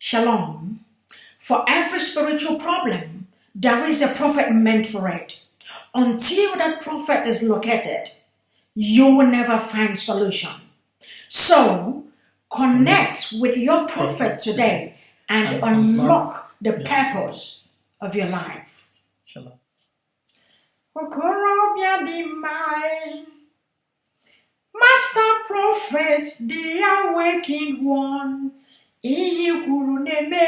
Shalom. For every spiritual problem, there is a prophet meant for it. Until that prophet is located, you will never find solution. So, connect with your prophet today and unlock the purpose of your life. Shalom. Master prophet, the awakened one. Ihe kwuru na-eme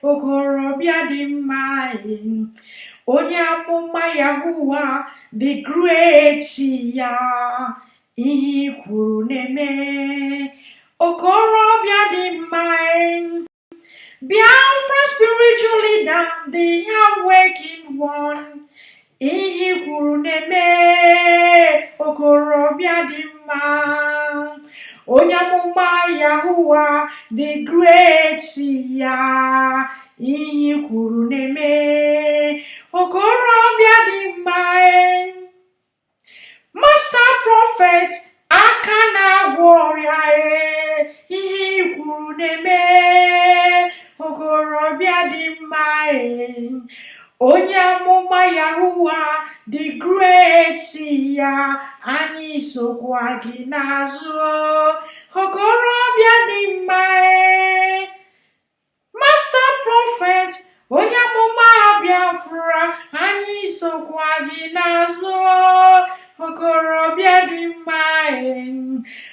okorobịa dị mma, onye amụma Yahuwah the great ya. Ihe kwuru na-eme okorobịa dị mma, Biafra spiritual leader, the awakened one. Ihe kwuru na-eme okorobịa dị mma, onye amụma Yahuwah the great ya. Ihe kwuru na-eme okorobịa dị mma. Master prophet aka na-agwọ ọrịa, ihe kwuru na-eme okorobịa dị mma. Onye amụma Yahuwah the great ya, anyị sokwa gị n'azụ, okorobịa dị mma. Master prophet, onye amụma Biafra, anyị sokwa gị n'azụ, okorobịa dị mma.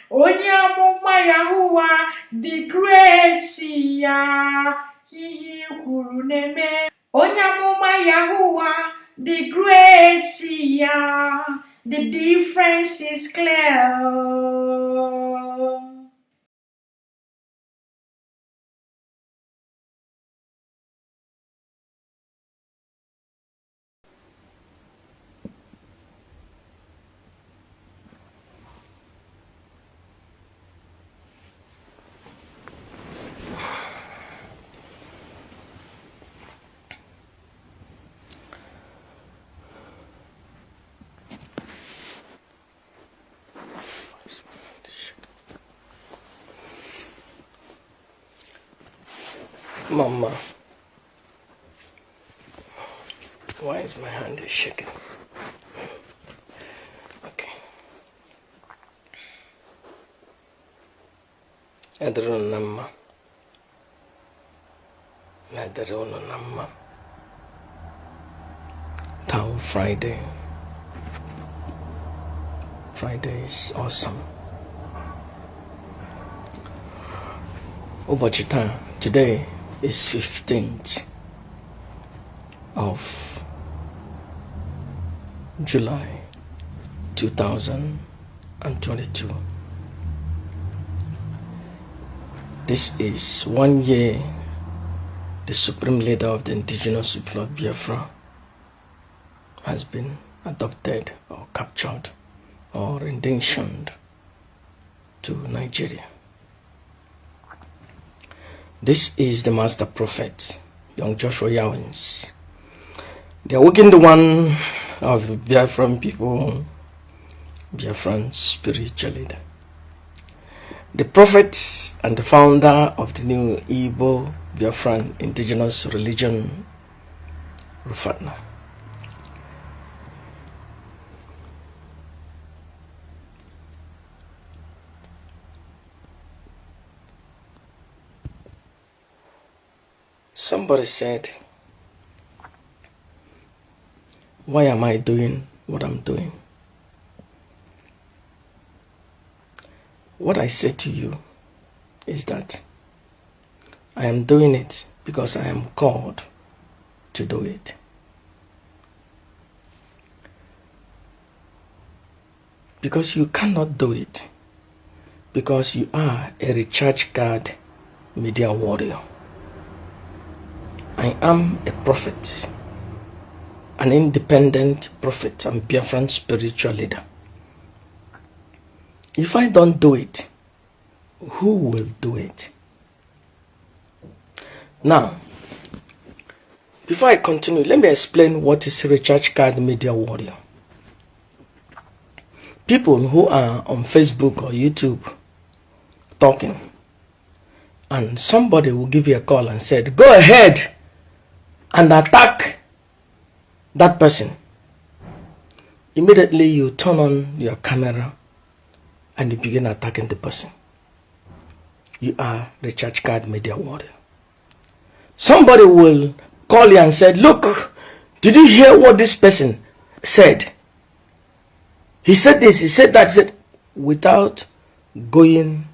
Onye amụma Yahuwah the great ya, ihe kwuru na-eme. Onye amụma Yahuwah the great ya, the difference is clear. Mama, why is my hand shaking? Okay. Adronamma. Town Friday. Friday is awesome. Obachita, today is 15th of July 2022. This is 1 year the supreme leader of the indigenous people of Biafra has been adopted or captured or renditioned to Nigeria. This is the master prophet, young Joshua Yawins, the awakened one of Biafran people, Biafran spiritual leader, the prophet and the founder of the new IPOB Biafran indigenous religion, Rufatna. Somebody said, why am I doing what I'm doing? What I say to you is that I am doing it because I am called to do it. Because you cannot do it because you are a recharge card media warrior. I am a prophet, an independent prophet and Biafran spiritual leader. If I don't do it, who will do it? Now, before I continue, let me explain what is recharge card media warrior. People who are on Facebook or YouTube talking and somebody will give you a call and said, go ahead and attack that person. Immediately you turn on your camera and you begin attacking the person. You are the church card media warrior. Somebody will call you and say, look, did you hear what this person said? He said this, he said that, he said, without going,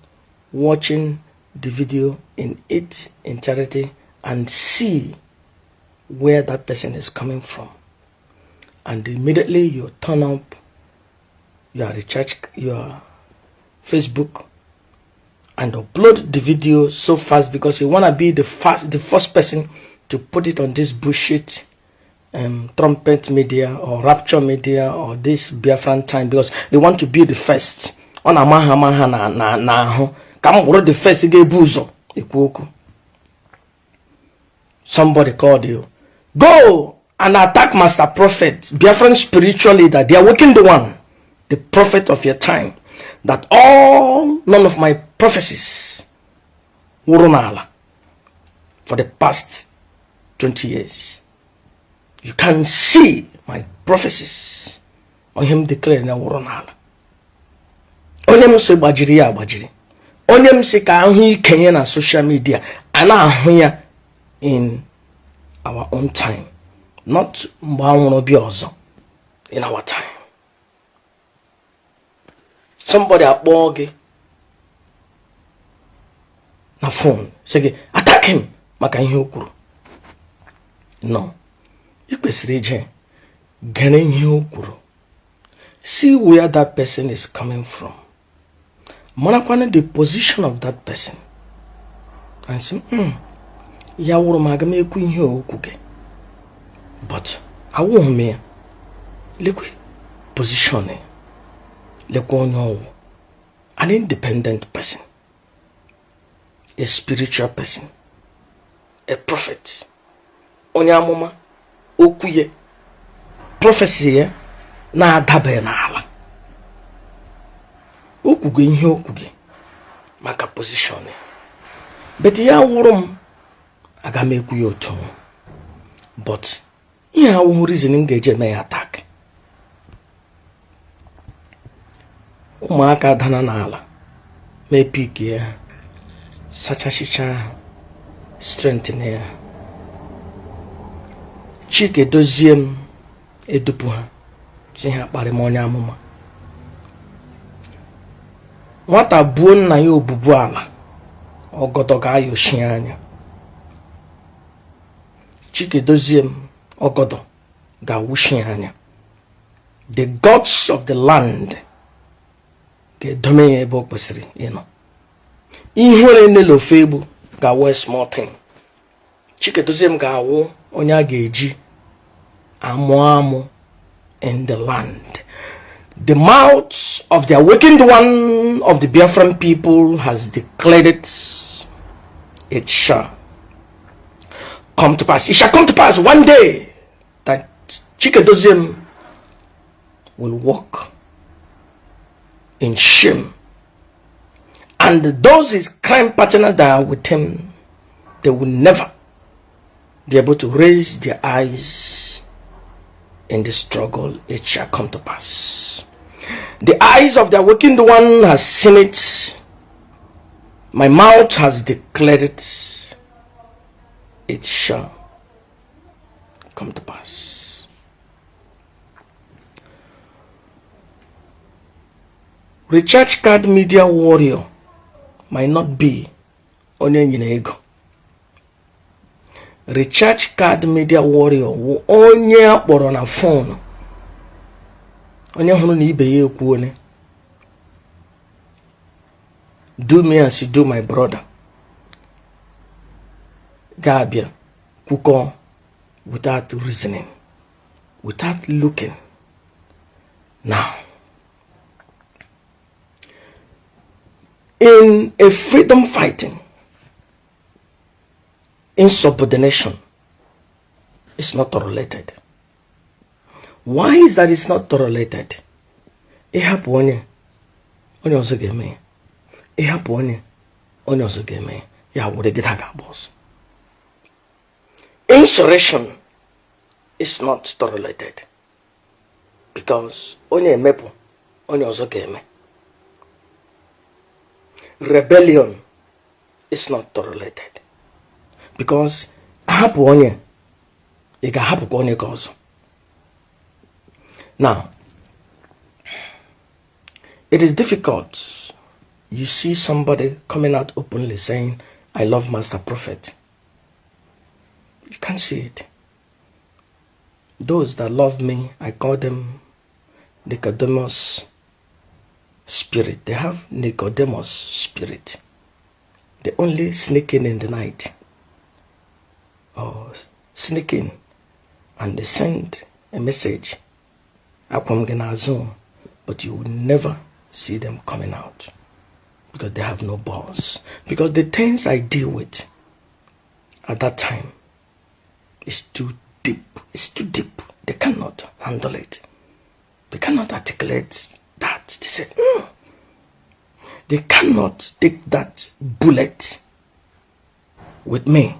watching the video in its entirety and see where that person is coming from. And immediately you turn up your Facebook and upload the video so fast because you want to be the first person to put it on this bullshit trumpet media or rapture media or this Biafran time, because they want to be the first. On amaha na come the first buzo. Somebody called you. Go and attack Master Prophet, Biafran spiritual leader. They are working the one, the prophet of your time. That none of my prophecies were on for the past 20 years. You can see my prophecies on him declaring that were on Allah. Onyem se bajiri ya bajiri. Onyem se ka ahu Kenya na social media. Ana ahu ya in our own time. Not in our time. Somebody akpọ gị na phone say attack him maka ihe o kwuru. No. You kwesịrị ije gane ihe o kwuru. See where that person is coming from. Marakwana the position of that person. And say, ya wuru maga me ekwu ihe o kwuge. But I won't me. Lekwe positioning. An independent person, a spiritual person, a prophet. Onyamoma okuye prophecy na adabe na ala. Okuge ihe okuge maka positioning. But ya wurum aga me ekuye otu. But ihe awu reason ngeje me attack. Ụmụaka dana n'ala mepike ya sachashicha strengthen ya Chike dozie m edupu ha si ha kpari m onye amụma nwata buo nna ya obubu ala ogodo ga-ayoshi anya Chike dozie m ogodo ga-awushi anya the gods of the land domain ebe kwesịrị ihere nelo febu ga small thing Chike doziem ga-awụ onye a ga-eji amụ in the land. The mouths of the awakened one of the Biafran people has declared it shall come to pass. It shall come to pass one day that Chike doziem will walk in shame, and those his crime partners that are with him, they will never be able to raise their eyes in the struggle. It shall come to pass. The eyes of the awakened one has seen it. My mouth has declared it. It shall come to pass. Recharge card media warrior might not be onye nyina ego. Recharge card media warrior wo onye akpọrọ na phone. Onye hụrụ na ibe ya ekwu onye. Do me as you do my brother. Gabia kuko without reasoning, without looking. Now, in a freedom fighting, insubordination is not tolerated. Why is that it's not tolerated? Ihapu onye ozo ga-eme. Ihapu onye ozo ga-eme. ya would get a boss. Insurrection is not tolerated because only mepo, only also game. Rebellion is not tolerated because hapu onye, it can happen onye cause. Now, it is difficult. You see somebody coming out openly saying, I love Master Prophet. You can't see it. Those that love me, I call them Nicodemus spirit. They have Nicodemus spirit. They only sneak in the night. Or sneak in and they send a message. But you will never see them coming out. Because they have no balls. Because the things I deal with at that time is too deep. It's too deep. They cannot handle it. They cannot articulate that. They said, They cannot take that bullet with me.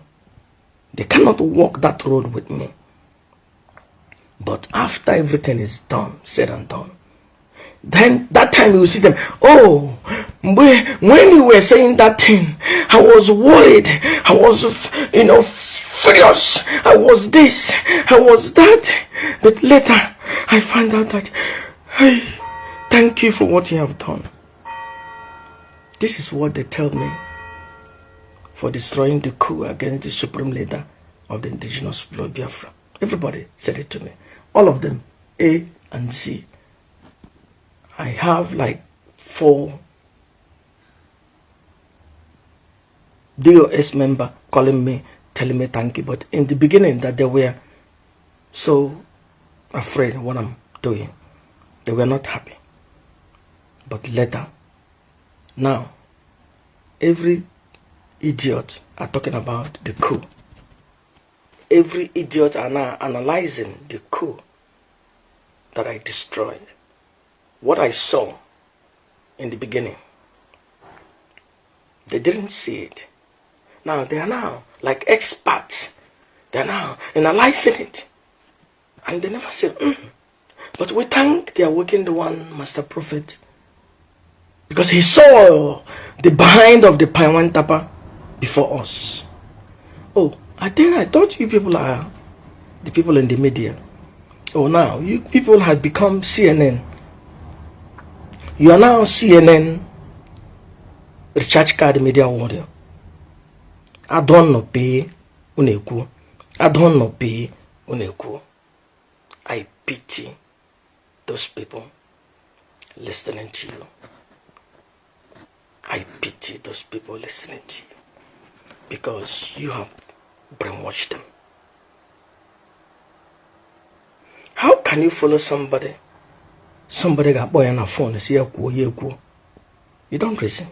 They cannot walk that road with me. But after everything is done, said and done, then that time you will see them. Oh, when you were saying that thing, I was worried. I was, furious. I was this. I was that. But later, I find out that, hey, thank you for what you have done. This is what they tell me for destroying the coup against the supreme leader of the indigenous people of Biafra. Everybody said it to me. All of them, A and Z. I have like 4 DOS member calling me, telling me thank you. But in the beginning that they were so afraid what I'm doing. They were not happy. But later, now, every idiot are talking about the coup. Every idiot are now analyzing the coup that I destroyed. What I saw in the beginning, they didn't see it. Now they are now like experts. They are now analyzing it. And they never said, But we thank the awakened one, Master Prophet, because he saw the behind of the Paiwan Tapa before us. Oh, I thought you people are the people in the media. Oh, now you people have become CNN. You are now CNN recharge card media warrior. I don't know pay uneku. I don't know pay uneku. I pity those people listening to you. I pity those people listening to you because you have brainwashed them. How can you follow somebody? Somebody got boy on a phone and say, you don't reason.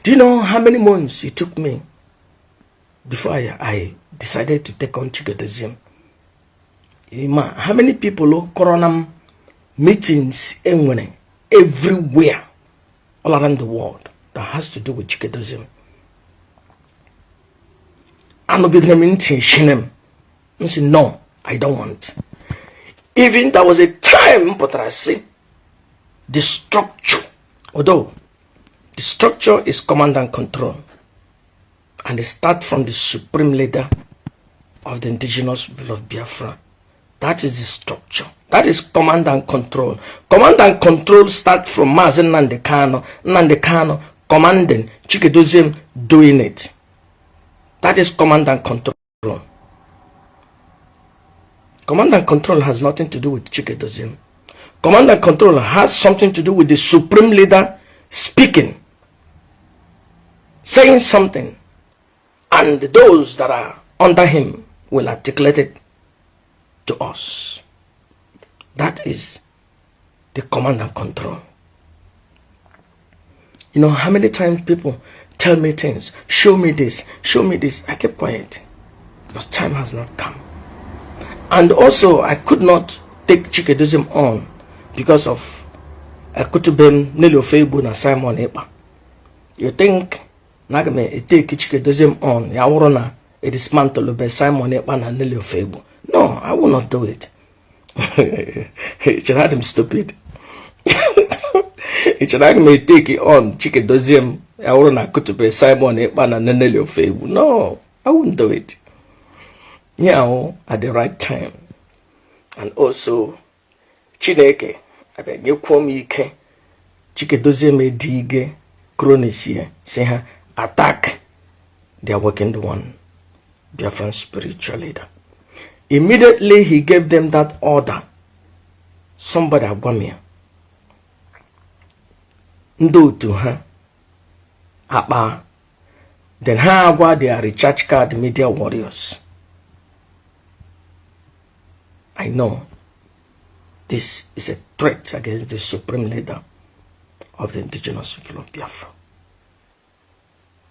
Do you know how many months it took me before I decided to take on Chigadism? How many people corona meetings everywhere all around the world that has to do with Chigadism? I'm not beginning to shame. I say, no, I don't want. Even there was a time, but I say, the structure, although the structure is command and control, and it starts from the supreme leader of the indigenous people of Biafra. That is the structure. That is command and control. Command and control start from Mazen Nandekano commanding, Chikedozim doing it. That is command and control. Command and control has nothing to do with Chikedozim. Command and control has something to do with the supreme leader speaking, saying something, and those that are under him will articulate it to us. That is the command and control. You know how many times people tell me things, show me this, I keep quiet because time has not come. And also I could not take Chikedozim on because of Kutubem Nelofebu na Simon Epa. You think Nagame take Chikedozie on Yawarona a dismantle by Simon Epan and Nelly Fable. No, I will not do it. It should have him stupid. It should have me take it on Chikedozie Yawarona could be Simon Epan and Nelly Fable. No, I wouldn't do it. Yeah, at the right time. And also Chineke, I beg you call me Chikedozie me dige chronicien, say her attack their working one, Biafran spiritual leader. Immediately he gave them that order. Somebody abwamia. Ndo to her. Apa. Then her agwa their recharge card media warriors. I know this is a threat against the supreme leader of the indigenous people of Biafra.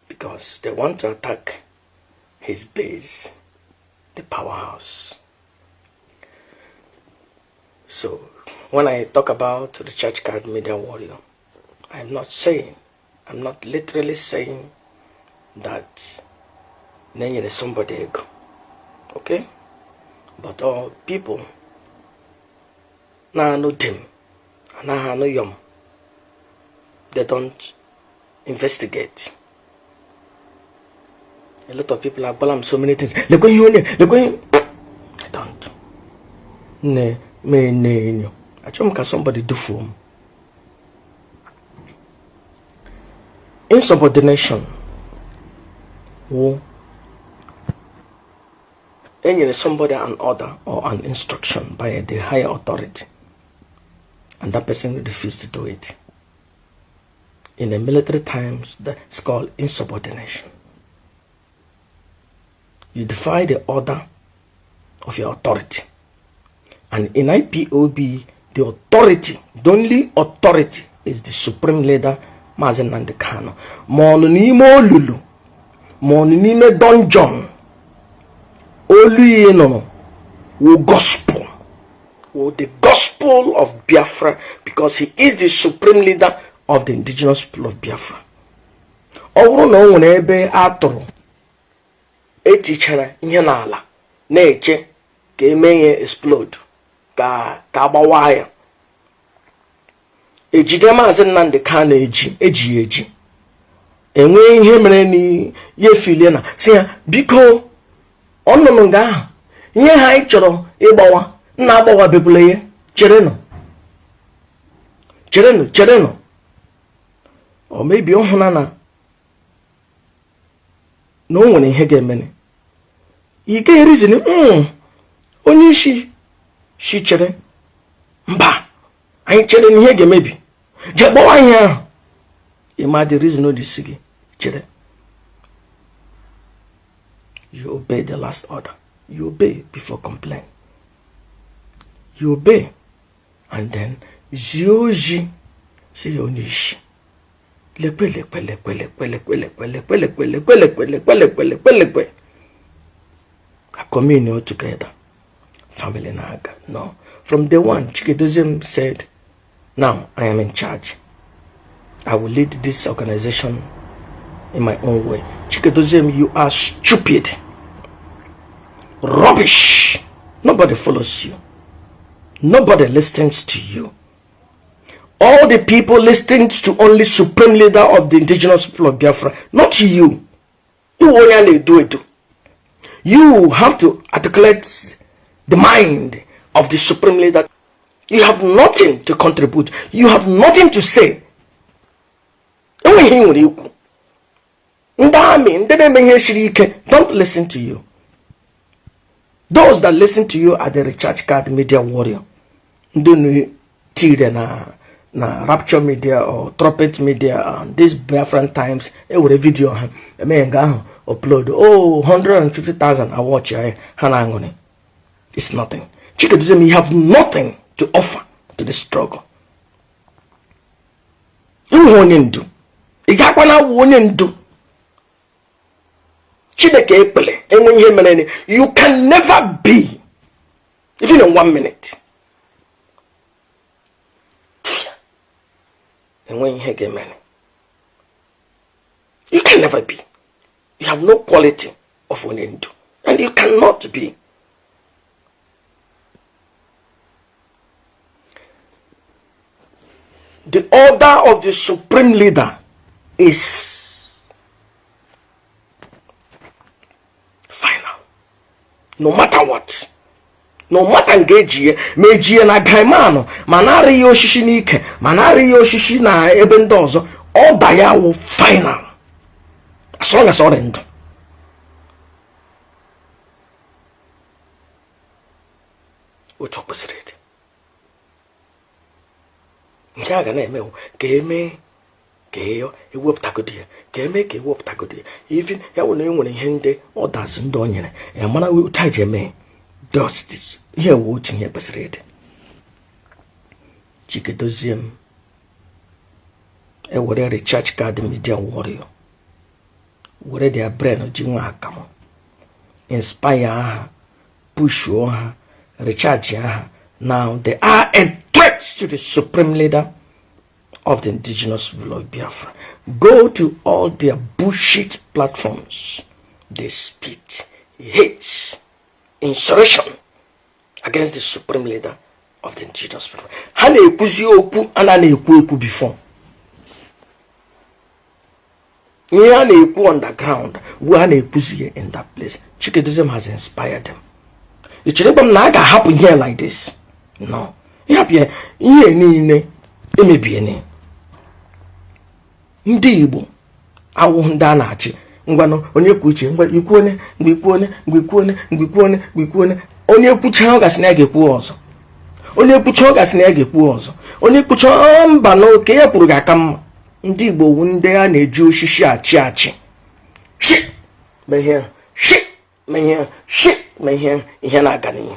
Because they want to attack his base, the powerhouse. So, when I talk about the church card media warrior, I'm not literally saying that Nenye is somebody ego. Okay? But all people, na no dim, na no yum, they don't investigate. A lot of people are calling so many things. They're going. I don't. Ne. I just somebody do for me. Insubordination. Any somebody an order or an instruction by the higher authority, and that person will refuse to do it. In the military times, that's called insubordination. You defy the order of your authority. And in IPOB, the authority, the only authority is the supreme leader, Mazen Nandekano. Mononimo Lulu, Mononime Donjon, Olu no, wo gospel, wo the gospel of Biafra, because he is the supreme leader of the indigenous people of Biafra. Owuru no nwere ebe atụrụ etichara ihe n'ala na-eche ka emenye explode ka agbawa ya. Ejide Maazị Nnamdi Kanu eji enwe ihe mere ni ye filie na si ya biko ọnụnụ nga ahụ ihe ha anyị chọrọ ịgbawa nna agbawa bebule ya cherenụ or maybe ọhụna na o nwere ihe ga-emene ike reason onye isi shi chere mba anyị chere na ihe ga-emebi je gbawa ihe ahụ ịma the reason o disi gị chere. You obey the last order. You obey before complain. You obey. And then Zioji say Onishi. A communion together. Family naga. No. From day one, Chikedozie said, now I am in charge. I will lead this organization in my own way. Chikedozie, you are stupid. Rubbish. Nobody follows you. Nobody listens to you. All the people listening to only supreme leader of the indigenous people of Biafra, not you. You have to articulate the mind of the supreme leader. You have nothing to contribute. You have nothing to say. Don't listen to you. Those that listen to you are the recharge card media warrior. Na Rapture Media or Trumpet Media and these Biafran Times, with a video upload 150,000 I watch Hanangone. It's nothing. Chikedozie, you have nothing to offer to the struggle. You can never be, even in 1 minute. And when you get money, You can never be. You have no quality of Onendu. And you cannot be. The order of the supreme leader is final. No matter what. No matter ngeji meji na gaimano manari yoshishi nike manari yoshishi na ebe ndị ọzọ order ya will final. As long as all end. Which opposite? Nke a ga na-eme ka eme ka ewepụtagodi ya ka eme ka ewepụtagodi ya even ya nwere enwere ihe ndị ọdas ndị o nyere ya mara ụta ji eme justice ihe wo otu ihe kwesịrị ịdị Chikedozie m ewere recharge card media warrior were their brain ji nwa akamụ inspire ha push ha recharge ha. Now they are a threat to the supreme leader of the indigenous people of Biafra. Go to all their bullshit platforms. They spit hate, insurrection against the supreme leader of the indigenous people. Hane ekuzi oku and hane eku before. Hane eku underground. We hane ekuzi in that place. Chikedozie has inspired them. The Chidebam naga happen here like this. No. Ihe niile emebiene. Ndị Igbo awụ ndị a na-achị ngwanụ onye kwuche ngwa ikwuone mgbe ikwuone onye kwucha ọ gasị na ya ga-ekwu ọzọ onye kwucha ọ gasị na ya ga-ekwu ọzọ onye kwucha mba na oke ya kwuru ga-aka mma. Ndị Igbo wu ndị a na-eji osisi achị shi mehie ihe na-aga n'ihu.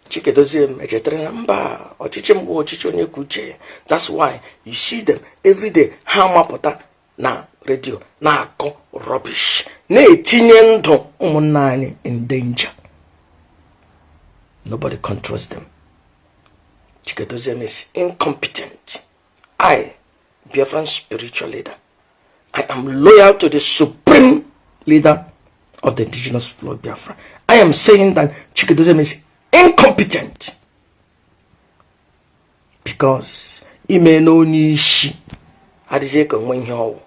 Chikedozie m echetara na mba ọchịchị mgbe ọchịchị onye kwuche. That's why you see them every day ha mapụta na radio na-akọ rubbish na-etinye ndụ ụmụnna anyị in danger. Nobody controls them. Chikedozie m is incompetent. I, Biafran spiritual leader, I am loyal to the supreme leader of the indigenous people of Biafra. I am saying that Chikedozie m is incompetent because ime no nishi adize ka nwe ihe owo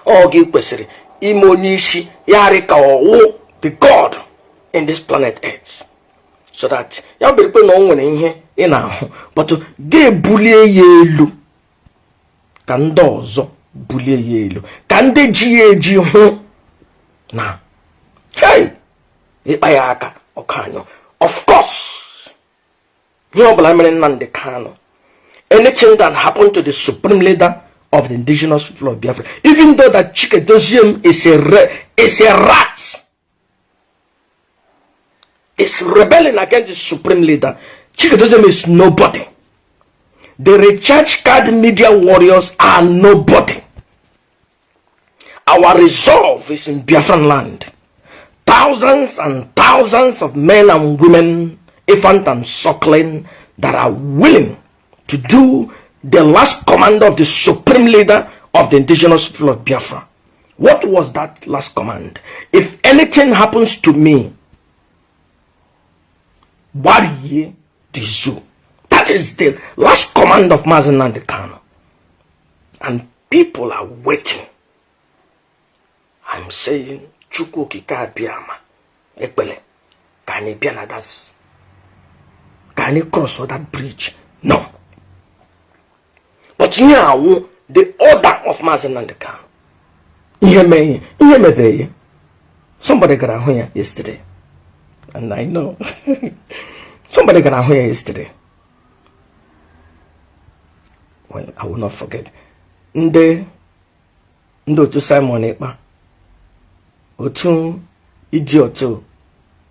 o gi kwesịrị ime onishi yari ka owo the god in this planet earth so that ya berikwe na onwere ihe ị na-ahụ but ga bulie ya elu ka ndị ọzọ bulie ya elu ka ndị ji ya eji hụ na hey ịkpa ya aka ọkanyo. Of course, anything that happened to the supreme leader of the indigenous people of Biafra, even though that Chikedozie is a rat, is rebelling against the supreme leader, Chikedozie is nobody. The recharge card media warriors are nobody. Our resolve is in Biafran land. Thousands and thousands of men and women, infant and suckling, that are willing to do the last command of the supreme leader of the indigenous people of Biafra. What was that last command? If anything happens to me, Wariye Dizu. That is the last command of Mazi Nnamdi Kanu. And people are waiting. I'm saying, Chukwu kika abiyama ekpele ka anyị bịa na das ka anyị cross that bridge. No, but here the order of Mazi Nnamdi Kanu ihe mebeye. Somebody got ahụ ya yesterday and I know somebody got ahụ ya yesterday. Well, I will not forget ndị otu Simon Ekpa otu idiot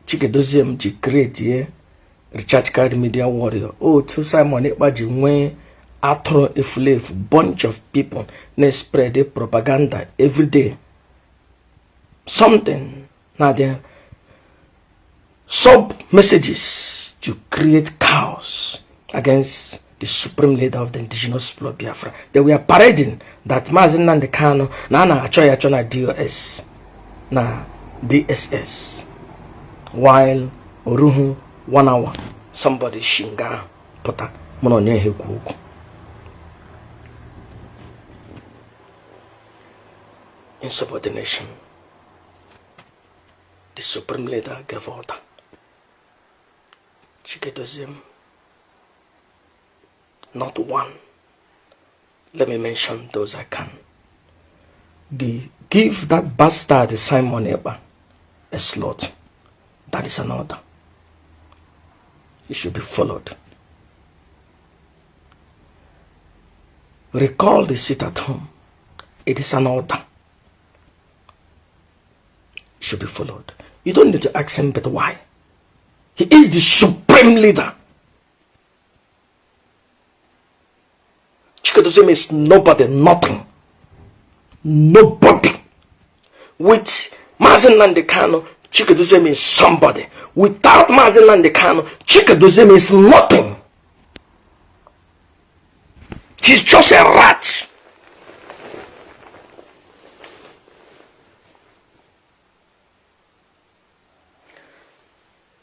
Chikedozie m ji create recharge card media warrior. Otu Simon Ekpa ji nwee atụrụ efulefu bunch of people na spread the propaganda every day. Something now there sub messages to create chaos against the supreme leader of the indigenous people of Biafra. They were parading that Mazen Nnamdi Kanu na achoya na DOS na DSS, while Oruhu 1 hour somebody shinga pota mono nye heku. Insubordination. The supreme leader gave order. Chiketozim. Not one. Let me mention those I can. Give that bastard Simon Eba a slot. That is an order. It should be followed. Recall the seat at home. It is an order. It should be followed. You don't need to ask him, but why? He is the supreme leader. Chiketozim is nobody, nothing. Nobody. With Mazen Nnamdi Kanu, Chiketozim is somebody. Without Mazen Nnamdi Kanu, Chiketozim is nothing. He's just a rat.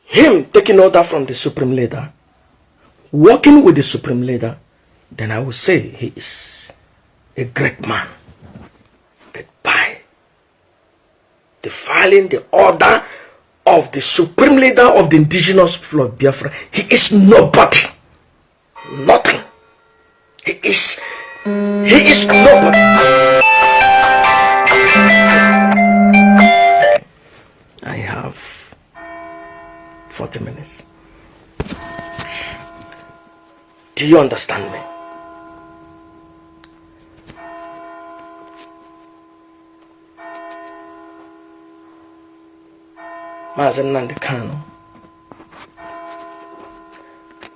Him taking order from the supreme leader, working with the supreme leader, then I will say he is a great man. But by defiling the order of the supreme leader of the indigenous people of Biafra, he is nobody. Nothing. He is nobody. I have 40 minutes. Do you understand me? Mazen Nnamdi Kanu.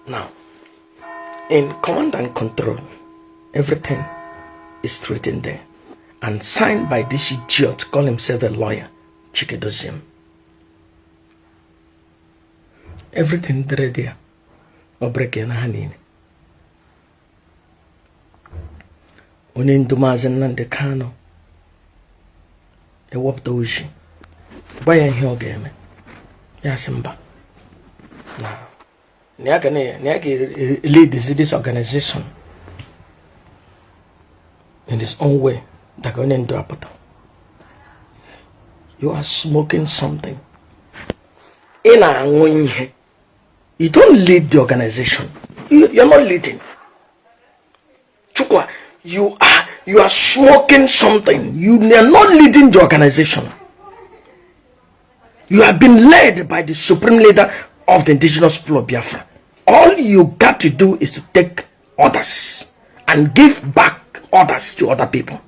Now, in command and control, everything is written there and signed by this idiot, call himself a lawyer, Chiketozim. Everything there, Obreke na hanini. Unindu Mazen Nnamdi Kanu. Ewopta uji. Baya hiyo game. Ya simba. Now, Niage lead this organization in his own way. You are smoking something. You don't lead the organization. You're not leading. Chukwa, you are smoking something. You are not leading the organization. You have been led by the supreme leader of the indigenous people of Biafra. All you got to do is to take orders and give back orders to other people.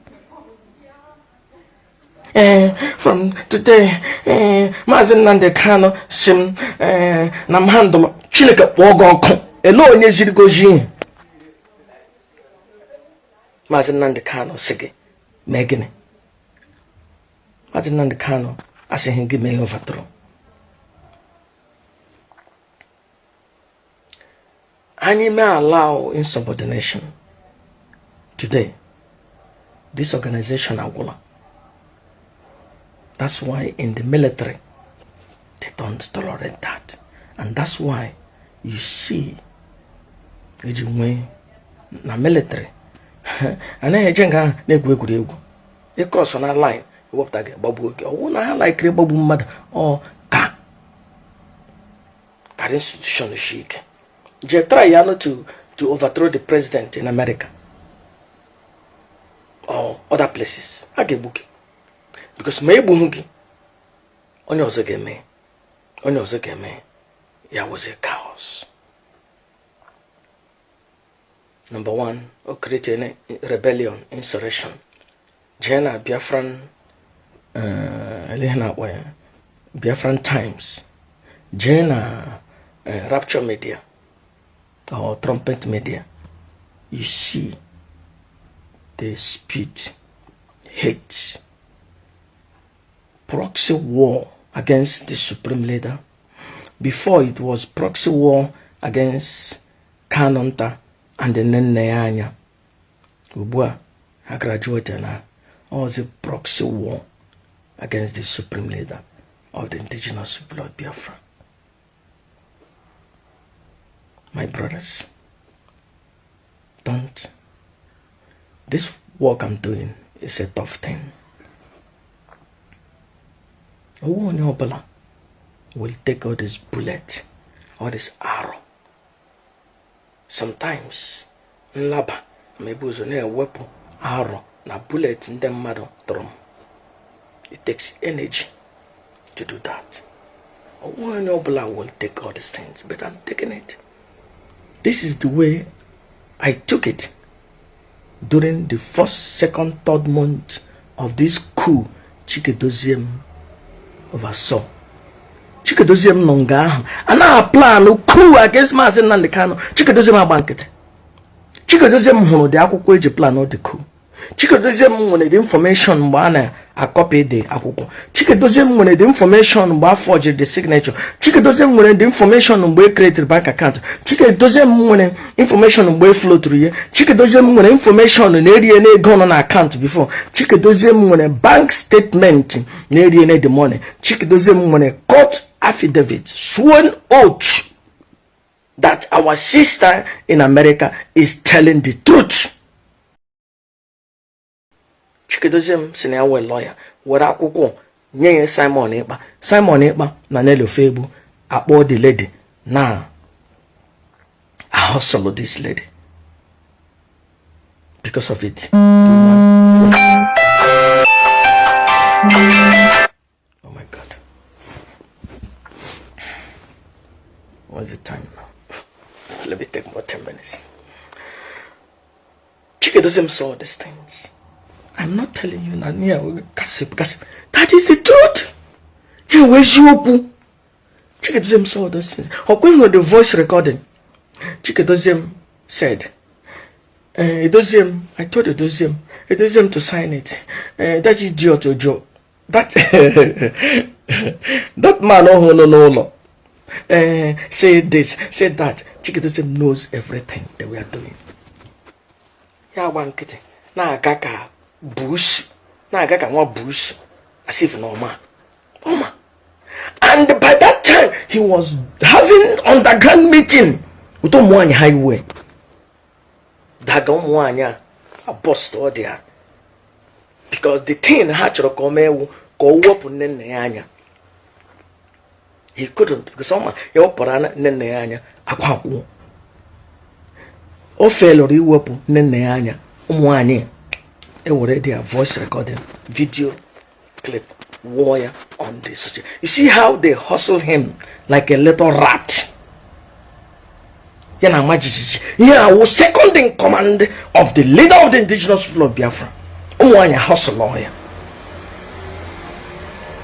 From today, Mazen Nnamdi Kanu sim namhandolo Chineke wogo elo onye zirigo jin. Mazen Nnamdi Kanu sige megene. Mazen Nnamdi Kanu asihin gi me overthrow. Any may allow insubordination. Today, this organization Angola. That's why in the military, they don't tolerate that. And that's why you see, in the military, and then jenga negwe you cross on a line, what that babu or like babu mad or ka institution chic. They try to overthrow the president in America or other places. I get bookie. Because maybe only was a game. Yeah, was a chaos. Number one, creating rebellion, insurrection. Jena Biafran Biafran Times. Jena Rapture Media or Trumpet Media. You see they spit hate. Proxy war against the supreme leader. Before it was proxy war against Kanonta and then Nanyanya. Ubua, I graduated now. Was a proxy war against the supreme leader of the indigenous people of Biafra. My brothers, don't. This work I'm doing is a tough thing. Owonyobala will take all this bullet, all this arrow. Sometimes, laba, maybe it's a weapon, arrow, na bullet in them mother drum. It takes energy to do that. Owonyobala will take all these things, but I'm taking it. This is the way I took it during the first, second, third month of this coup Chikedoziem oversaw. Chikedoziem nonga and our plan coup against Mazen Nandekano. Chikedoziem abankete. Chikedoziem hono de akwụkwọ eji plan of the coup. Chikedoziem nwere the information mgbe a copy the akwụkwọ. Chikedoziem nwere the information mgbe a forged the signature. Chikedoziem nwere the information mgbe created bank account. Chikedoziem nwere information mgbe flow through here. Chikedoziem nwere information na area na ego no na account before. Chikedoziem nwere bank statement na area na the money. Chikedoziem nwere court affidavit, sworn oath that our sister in America is telling the truth. Chikedoziem si na ya wee lawyer were akwụkwọ nye ya Simon Ekpa na Nelly Ofebu akpọ the lady na I hustle this lady because of it. Oh my God, what's the time now? Let me take more 10 minutes. Chikedoziem saw these things. I'm not telling you Nania gossip. That is the truth. Here, where's you? Chikedoziem saw those things. When the voice recording, Chikedoziem said, Edoziem, I told Edoziem to sign it. That idiot Ojo. That that man no. Say this, say that. Chikedoziem knows everything that we are doing. Yeah, one kitty. Na kaka. Bush, na gaka nwa Bush, as if normal. And by that time, he was having underground meeting with Omwanya highway. That Omwanya a bust all there. Because the thing had to come up nene. He couldn't, because someone he operana nene akwaku. O fellow he wepu nene Omwanya. Already a voice recording, video clip, warrior on this. You see how they hustle him like a little rat. Yeah, I was second in command of the leader of the indigenous people of Biafra. Umwanya hustle lawyer.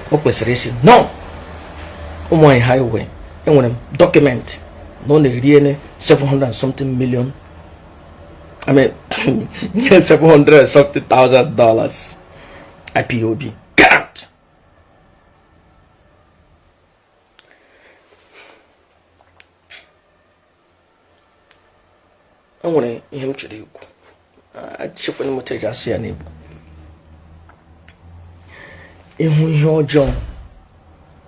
What was racing? No. Umwanya highway. And when document, no, the 700 and something million. I mean, $750,000 IPOB. Get out! I want to hear you. I should want to take a neighbor. In your jaw,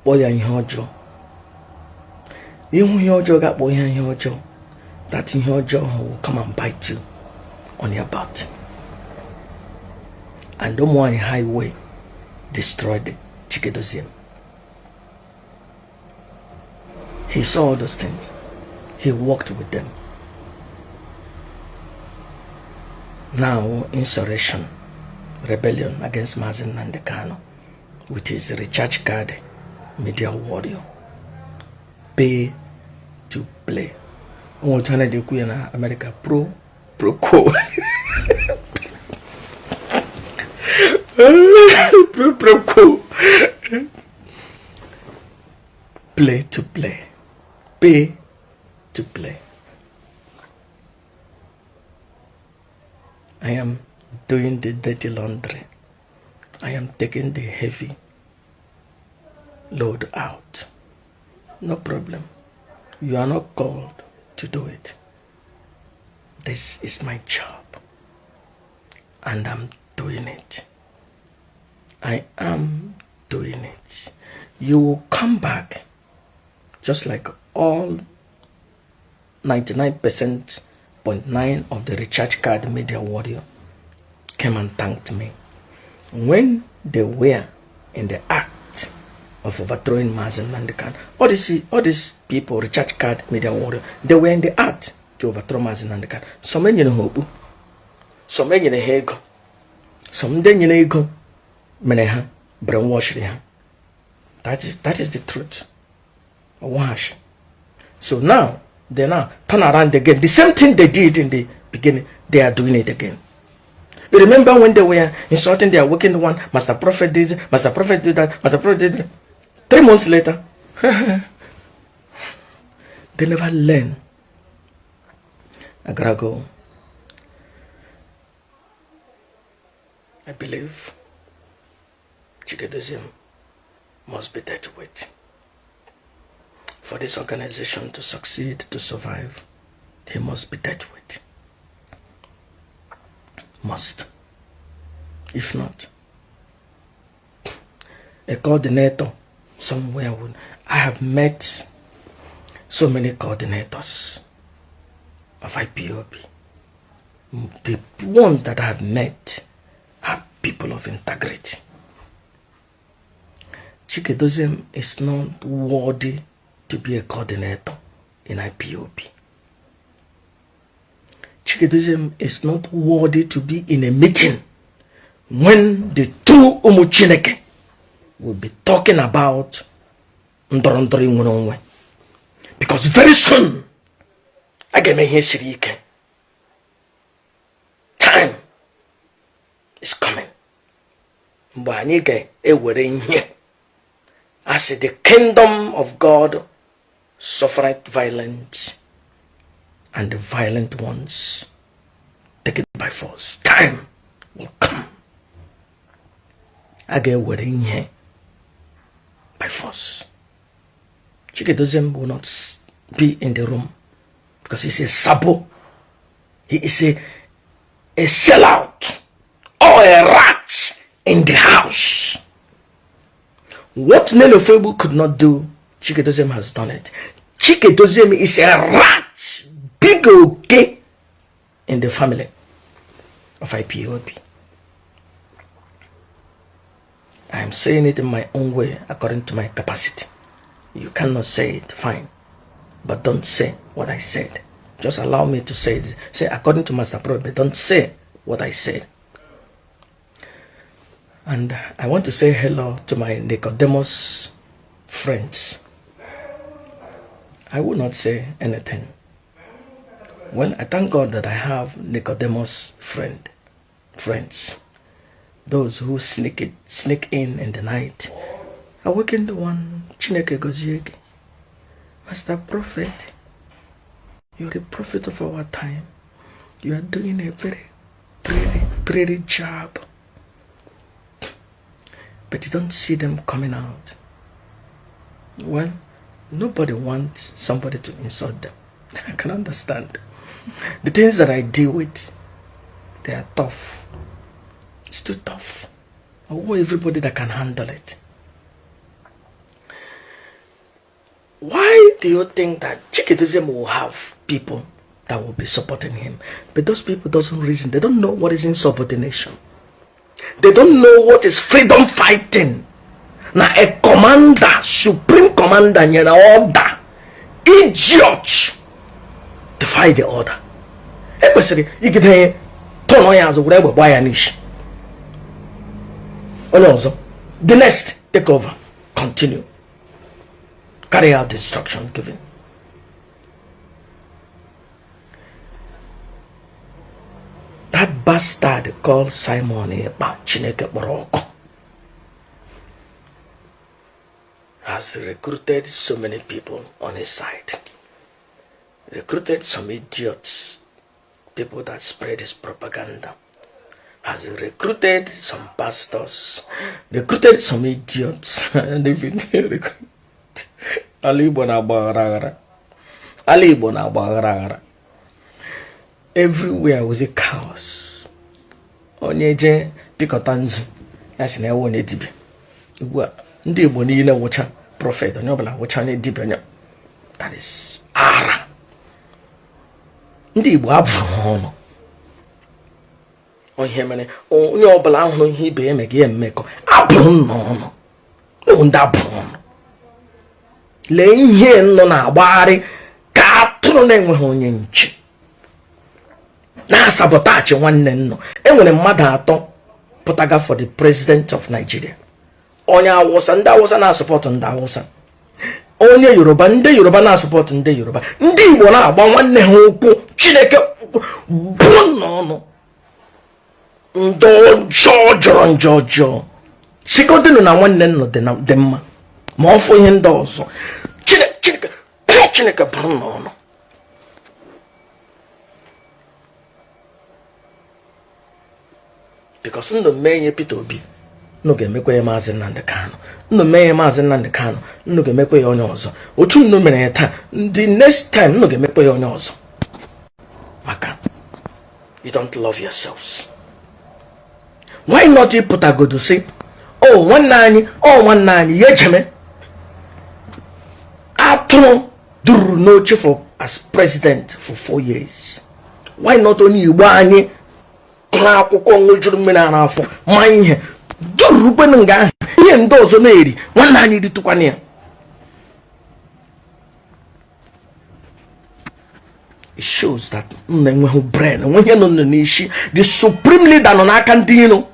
boy, in your jaw. In your jaw, got boy, in your jaw. That in your jaw will come and bite you on your butt. And the one highway destroyed Chikedoziem. He saw all those things. He walked with them. Now, insurrection, rebellion against Mazen Nandekano with his recharge card, media warrior. Pay to play. All China de Kuyana America pro co. pro co. Play to play. Pay to play. I am doing the dirty laundry. I am taking the heavy load out. No problem. You are not called to do it. This is my job. And I'm doing it. I am doing it. You will come back just like all 99.9% of the recharge card media warrior came and thanked me when they were in the act of overthrowing Mazen Nandekan. All these people, recharge card media warrior, they were in the act to overthrow Mazen Nandekan. Some men in hope, some men in a hego, some den in a go, meneha, brainwash them. That is the truth. Wash. So now they now turn around again. The same thing they did in the beginning, they are doing it again. You remember when they were insulting their wicked one, Master Prophet did, Master Prophet did that, Master Prophet did that. 3 months later, they never learn. I gotta go. I believe Chikadism must be dealt with. For this organization to succeed, to survive, he must be dealt with. Must. If not, a coordinator somewhere would. I have met so many coordinators of IPOB. The ones that I have met are people of integrity. Chikedozem is not worthy to be a coordinator in IPOB. Chikedozem is not worthy to be in a meeting when the true Umuchineke will be talking about Ndorondori Ngunonwe. Because very soon, I get my hair shirike. Time is coming. Mbanyige ewere ihe. I say the kingdom of God suffereth violence, and the violent ones take it by force. Time will come. I get wedding here by force. Chikedozem will not be in the room because he's a sabo. He is a sellout or a rat in the house. What Nelo Febu could not do, Chikedozem has done it. Chikedozem is a rat, big okay, in the family of IPOB. I am saying it in my own way, according to my capacity. You cannot say it, fine. But don't say what I said. Just allow me to say it. Say according to Master Prophet, but don't say what I said. And I want to say hello to my Nicodemus friends. I will not say anything. Well, I thank God that I have Nicodemus friends. Those who sneak in the night. I awaken the one, Chineke Goziege. Master Prophet, you're the prophet of our time. You are doing a very pretty job. But you don't see them coming out. Well, nobody wants somebody to insult them. I can understand. The things that I deal with, they are tough. It's too tough. I want everybody that can handle it. Why do you think that Chikedozem will have people that will be supporting him? But those people doesn't reason. They don't know what is insubordination. They don't know what is freedom fighting. Now a commander, supreme commander, in order, idiot, defy the order. Especially, you get here, turn on your whatever buy an ish. Also, the next take over, continue, carry out the instruction given. That bastard called Simon Chineke Boroko has recruited so many people on his side. Recruited some idiots, people that spread his propaganda. Has recruited some pastors, recruited some idiots. Ali Bona Bagaragara. everywhere was a chaos. Onye je pikọta nzu ya si na ewo na edibe. Ugbu a ndị Igbo niile wụcha prophet onye ọbụla wụcha na edibe onye. That is ara. Ndị Igbo abụrụ ọnụ. Onye mere onye ọbụla hụrụ ihe ibe ya mega mmekọ abụrụ n'ọnụ. Ndị abụrụ ọnụ. Lee ihe nọ na-agbagharị ka atụrụ na-enweghị onye nche. Na sabotage nwanne nno. Enwere mmadụ atọ pụtaga for the president of Nigeria. Onye Awụsa, ndị Awụsa na-asọpọtụ ndị Awụsa. Onye Yoruba, ndị Yoruba na-asọpọtụ ndị Yoruba. Ndị Igbo na-agba nwanne ha ụkwụ. Chineke bụ n'ọnụ. Ndị ọjọọ jọrọ njọ ọjọọ. Sigodinu na nwanne nno dị mma. Ma ọ fụ ihe ndị ọzọ. Chineke bụrụ n'ọnụ. Because ndo menye Peter Obi ndo ga-emekwa ya Maazị Nnamdi Kanu, ndo menye Maazị Nnamdi Kanu ndo ga-emekwa ya onye ọzọ. Otu ndo mere ya taa, the next time ndo ga-emekwa ya onye ọzọ. Maka you don't love yourselves. Why not you put a go to say, oh nwanne anyị ya ejeme atụrụ duru n'oche for as president for 4 years. Why not only Igbo anyị akwụkwọ nwejuru mmiri ara afọ ma ihe durukwenụ nga ahụ ihe ndị ọzọ na-eri nwanne anyị ritụkwana ya. It shows that na-enweghị brain enweghị nọ n'isi. The supreme leader nọ n'aka ndị iro.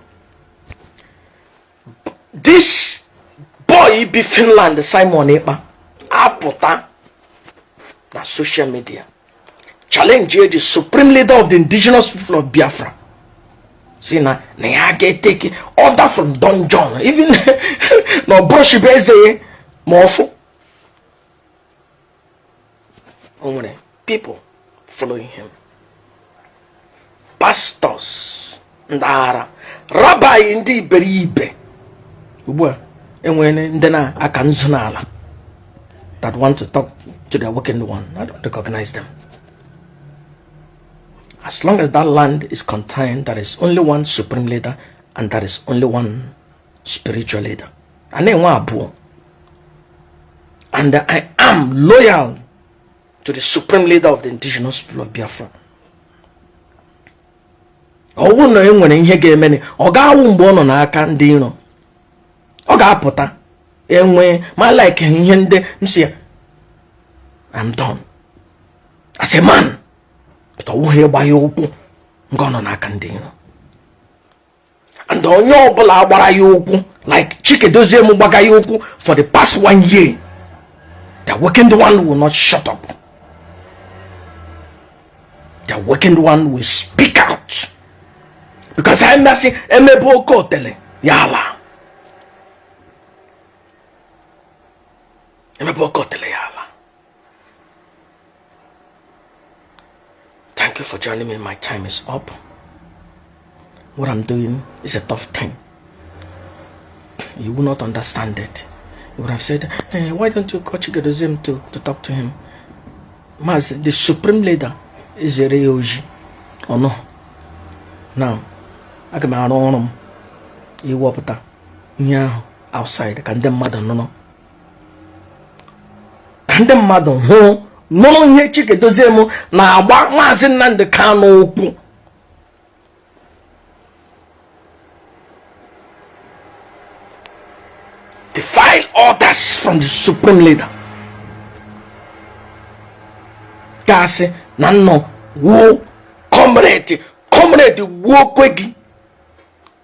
This boy bi Finland Simon Ekpa apụta na social media challenge the supreme leader of the indigenous people of Biafra. See na ya ga-take order from Don John. Even no brush beze mofu. Onwere people following him. Pastors ndara rabbi ndị iberibe. Ugbu a enwere ndị na aka nzu n'ala that want to talk to the awakened one. I don't recognize them. As long as that land is contained, there is only one supreme leader and there is only one spiritual leader. And I am loyal to the supreme leader of the indigenous people of Biafra. Owu no enwere ihe ga-emeni ọ ga-awụ mgbe ọ nọ n'aka ndị iro. Ọ ga-apụta enwe ma like ihe ndị nsi I'm done as a man. But ọwụghị gba ya ụkwụ nke ọ nọ n'aka ndị iro. And onye ọbụla gbara ya ụkwụ like Chikedozie m gbaga ya ụkwụ for the past 1 year, the awakened one will not shut up. The awakened one will speak out. Because I'm not saying emebo kotele yala. Emebo kotele yala. Thank you for joining me. My time is up. What I'm doing is a tough thing. You will not understand it. You would have said, hey, why don't you call Chikedozie to talk to him? Mas, the supreme leader is a Reoji. Or no? Now, I can add on him. You walk with outside. Condemn mother, no. Condemn mother, no. No nye Chikedozie m na-agba Maazị Nnamdi Kanu okwu. Defy orders from the supreme leader. Kasi na no wo comrade wo kwegi.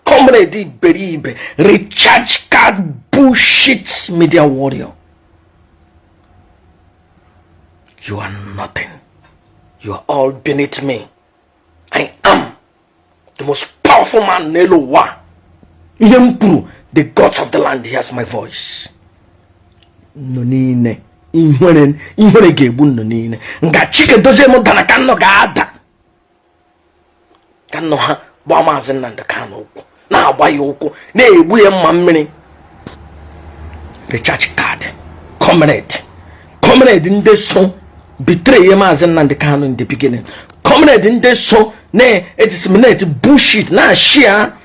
Comrade iberibe recharge card bullshit media warrior. You are nothing. You are all beneath me. I am the most powerful man in Elowa. The gods of the land hears my voice. Nonine. Ihwere ga-egbu nonine. Nga Chikedozie m dana ka nnọ ga-ada. Ka nnọ ha gba Maazị Nnamdi Kanu ụkwụ. Na-agba ya ụkwụ. Na-egbu ya mma mmiri. Recharge card. Comrade ndị so betray Maazị Nnamdi Kanu in the beginning. comrade in this so ne it disseminate bullshit na share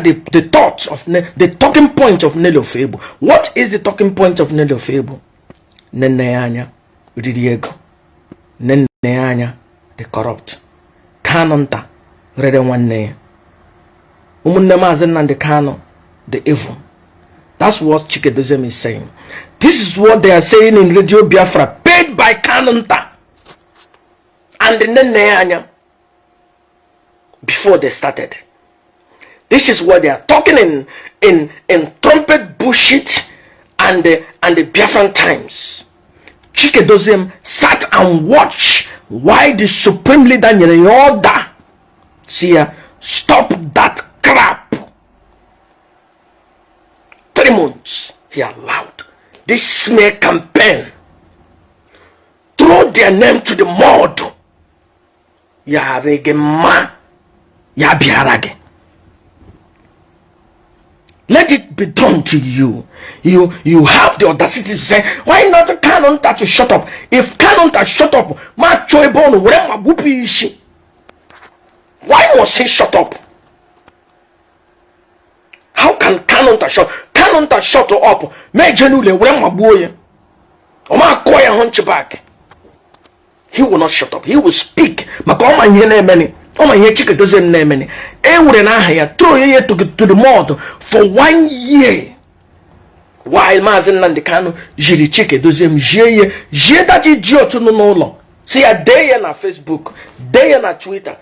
the thoughts of the talking point of Nelly Ofebo. What is the talking point of Nelly Ofebo? Neneanya Udidiego Neneanya the corrupt Kanonta Rede one name Umunamazen and the Kano the evil. That's what Chikedozem is saying. This is what they are saying in Radio Biafra, paid by Kanonta and the Neneanya before they started. This is what they are talking in trumpet bullshit and the Biafran Times. Chikedozem sat and watched why the supreme leader in order stop that crap. 3 months he allowed this smear campaign, throw their name to the mud. Ya regema ya biarage. Let it be done to you. You have the audacity to say, why not Kanonta to shut up? If Kanonta shut up, ma choibon wema bupi ishi. Why must he shut up? How can Kanonta shut up? Me genule wema boye. Oma koya hunchback. He will not shut up. He will speak. Makoma yene many. Oh my chicken doesn't name any. Throw ye to the mud for 1 year. While Mazen and the Kano, Jiri chicken doesn't je that idiot no long. See a day on Facebook, day on Twitter.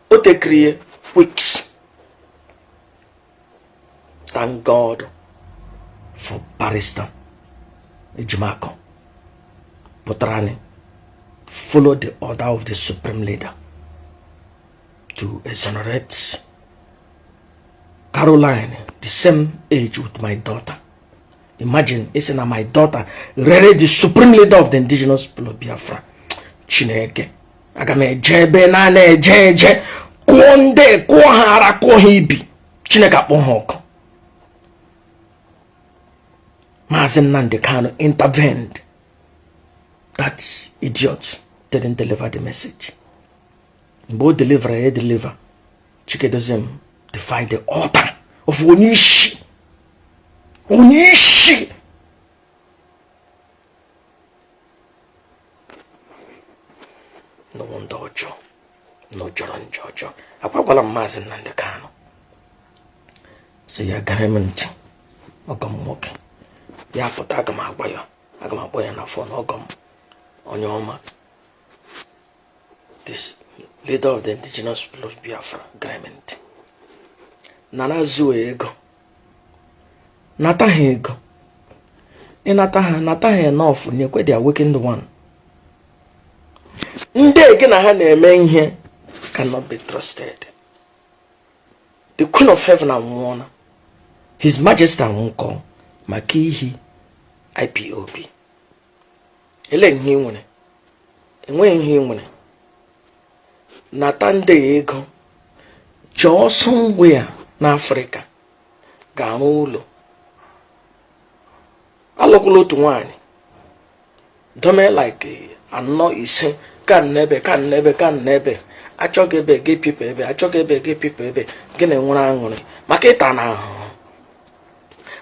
Ote create weeks. Thank God for Barrister Ejimako Potrani. Follow the order of the supreme leader to exonerate Caroline, the same age with my daughter. Imagine, isn't my daughter really the supreme leader of the indigenous people of Biafra? Chineke. Agame jebe na ne jeje konde ko hara ko hibi. Chineka ponhoko. Mazen Nnamdi Kanu intervened. That idiot didn't deliver the message. Both deliver. Chikedozem defied the order of Onishi. No one dojo. No Joran Jojo. Akwala Mazen Nnamdi Kanu. So ya garment. Ogamoke. Ya put agama boya na phone ogam. Onyoma. This leader of the indigenous people of Biafra, Grement. Nana zue ego. Nata ego. Nata enough nyekwe the awakened one. Nde gina ha na-eme ihe cannot be trusted. The Queen of Heaven and His Majesty Uncle Makihi IPOB. Ele ihe nwere. Enwe ihe nwere. Nata nde ego chọọ somewhere n'Africa ga-arụ ụlọ alụkwụla otu nwaanyị dome like anọ ise kan nebe achọghị ebe gị pipa ebe gị na-enwere aṅụrị maka ịta na ahụhụ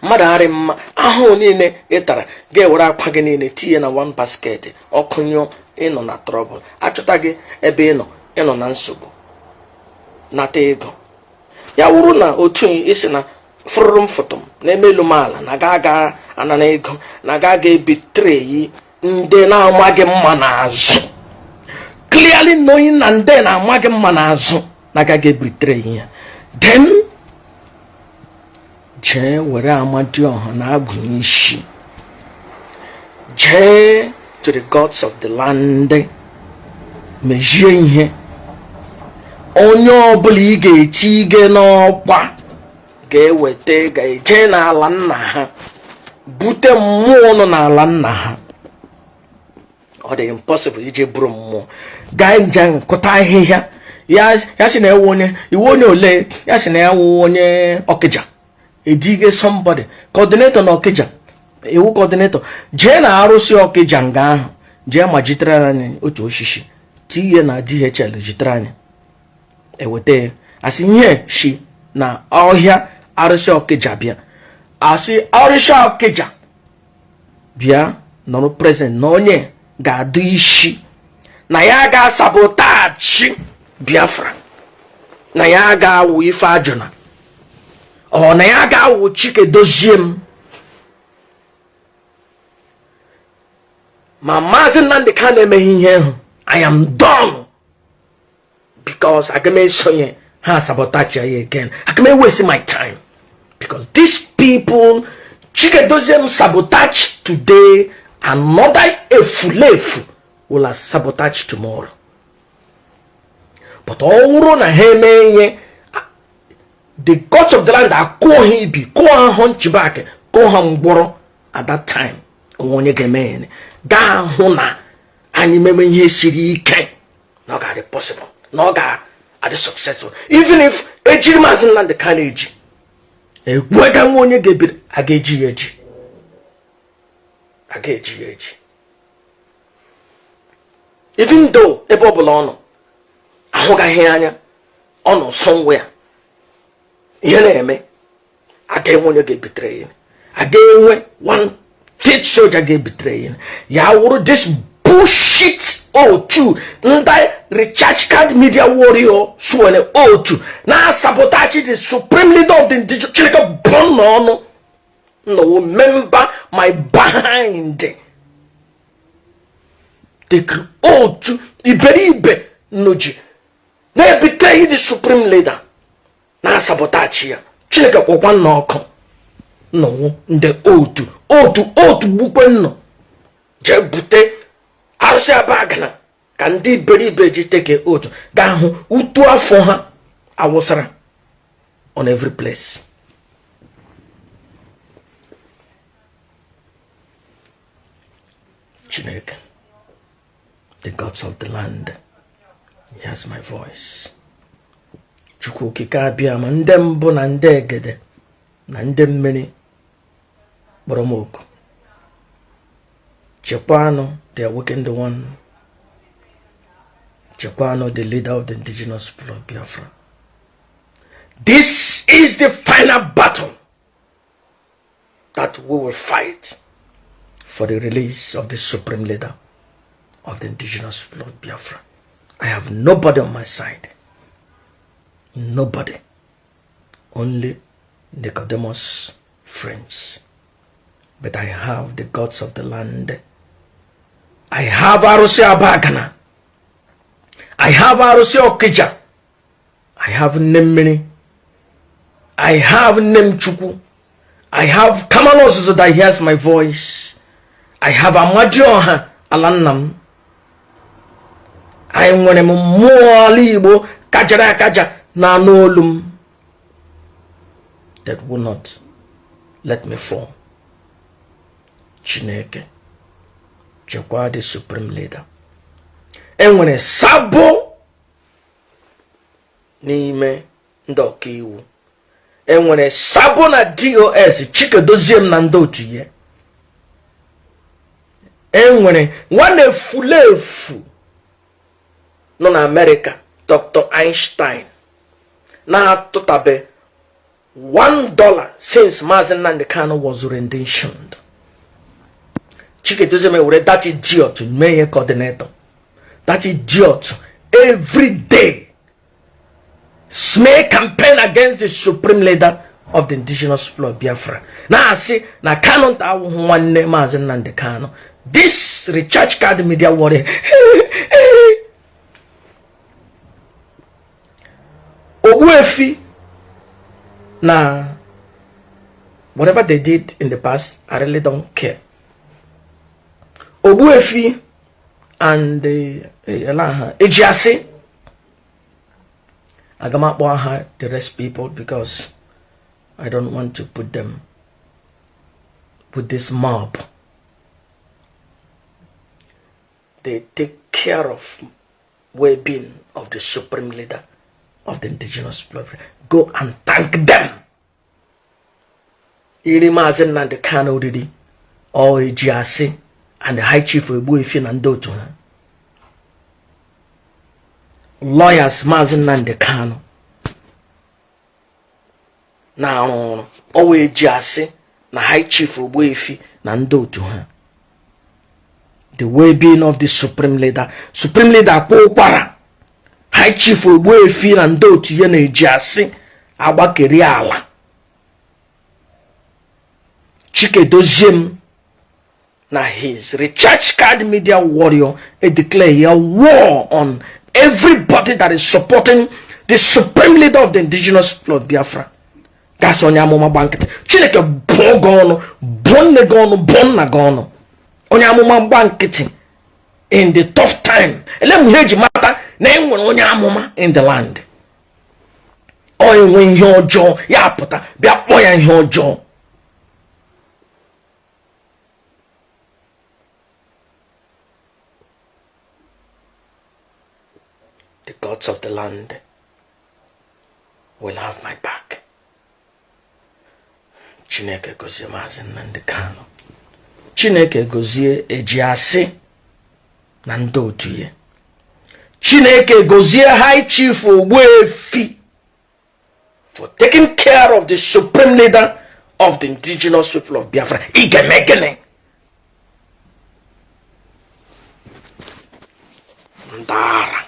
mmadụ arị mma ahụhụ niile ịtara ga-ewere akwa gị niile tinye na one basket ọkụnyụ ịnọ na trouble achọta gị ebe ịnọ na nsogbu nata ego ya wuru na otu isi na fụrụ foto na emelu mala na ga anana ego na ga ebitre ndị na-amaghị mma n'azụ clearly knowing na ndị na-amaghị mma n'azụ na ga ebitre ya then jee were Amadioha na agụ isi jee to the gods of the land mejie ihe onye ọbụla ị ga-eti ige n'ọkwa ga-eweta ga-eje n'ala nna ha bute mmụọ nọ n'ala nna ha. Ọ dị impossible ije buru mmụọ gaa nje nkụta ahịhịa ya sị na ewu onye iwu onye ole ya sị na ya wụ onye Ọkịja edige somebody coordinator na Ọkịja iwu coordinator jee na arụsị Ọkịja nga ahụ jee majitere anyị otu osisi tinye na DHL jitere anyị eweta asị nye shi na ọhịa arụsị Ọkịja bịa asị arụsị Ọkịja bịa nọrọ present na onye ga-adụ isi na ya ga-sabotachi Biafra na ya ga-awụ ife ajụna ọ na ya ga-awụ Chike dozie m ma Maazị Nnamdi Kanu emeghị ihe ahụ. I am done because I can sonye ha sabotage ya again. I can waste my time because these people Chike doesn't sabotage today, another efulefu will have sabotage tomorrow. But all na heme the gods of the land are call him be call hunchback call him gboro at that time. Onye gemene da huna anyị meme ihe siri ike na ọ ga-adị possible na ọ ga-adị successful even if ejiri Maazị Nnamdi Kanu eji egwega nwa onye ga-ebiri aga eji ya eji even though ebe ọ bụla ọ nọ ahụgaghị anya ọ nọ somewhere ihe na-eme aga enwe onye ga-ebitere ya aga enwe one state soldier ga-ebitere ya wụrụ this bullshit O2 ndị recharge card media warrior suene O2 na sabotage the supreme leader of the indigenous Chineke born no member my behind the O2 iberibe noji na betray the supreme leader na sabotage ya Chineke kwakwa n'ọkụ no ndị O2 gbukwe nọ je bute arụsị Abagana ka ndị iberibe ji teke otu ga-ahụ utu afọ ha awụsara on every place. Chineke, the gods of the land, hears my voice. Chukwu okike abịa ma ndị mbụ na ndị egede na ndị mmiri kpọrọ m oku. Chekwano, the awakened one. Chekwano, the leader of the indigenous people of Biafra. This is the final battle that we will fight for the release of the supreme leader of the indigenous people of Biafra. I have nobody on my side. Nobody. Only Nicodemus friends. But I have the gods of the land. I have Arusi Abagana. I have Arusi Okija. I have Nemmini. I have Nemchuku. I have Kamalos that hears my voice. I have Amajoha Alanam. I am one of more libo Kajara Kaja Nanolum that will not let me fall. Chineke. Chekwa the supreme leader. And when a sabo n'ime ndị ọkaiwu, and when a sabo na DOS Chike doziem na ndị otu ya, and when one fulefu nọ na America, Dr. Einstein na atụtabe $1 since Maazị Nnamdi Kanu was renditioned. Chike doesn't make that idiot mayor coordinator. That idiot every day smear campaign against the supreme leader of the indigenous people of Biafra. Now I say na Kanu ta one name Maazị Nnamdi Kanu. This recharge card media warrior. Ogbuefi na whatever they did in the past, I really don't care. Ogbuefi and Ejiase, Agamakwaha, the rest people, because I don't want to put them with this mob. They take care of well-being of the supreme leader of the indigenous people. Go and thank them. Ili Maazị Nnamdi Kanu didi, or Ejiase, and the high chief of Ogbuefi and Ndoto. lawyers Mazi Nnamdi Kanu na owe ji asị na High Chief Ogbuefi na ndị otu ha. The well-being of the supreme leader akpọ ụkwara High Chief Ogbuefi na ndị otu ya na-eji asị agbakeri ala. Chikedoziem na his recharge card media warrior declare a war on everybody that is supporting the supreme leader of the indigenous people of Biafra. That's onye amụma gbankịtị. Chineke bụọ gị ọnụ, bụọ nne gị ọnụ, bụọ nna gị ọnụ. Onye amụma gbankịtị in the tough time. Ele m ihe eji mata na enwere onye amụma in the land. Ọ enwe ihe ọjọọ ya apụta bịa kpọọ ya ihe ọjọọ. The gods of the land will have my back. Chineke gozie Mazi Nnamdi Kanu. Chineke gozie ejiasị na ndị otu ya. Chineke gozie High Chief Ogbuefi for taking care of the supreme leader of the indigenous people of Biafra. Igemegene. Ndara.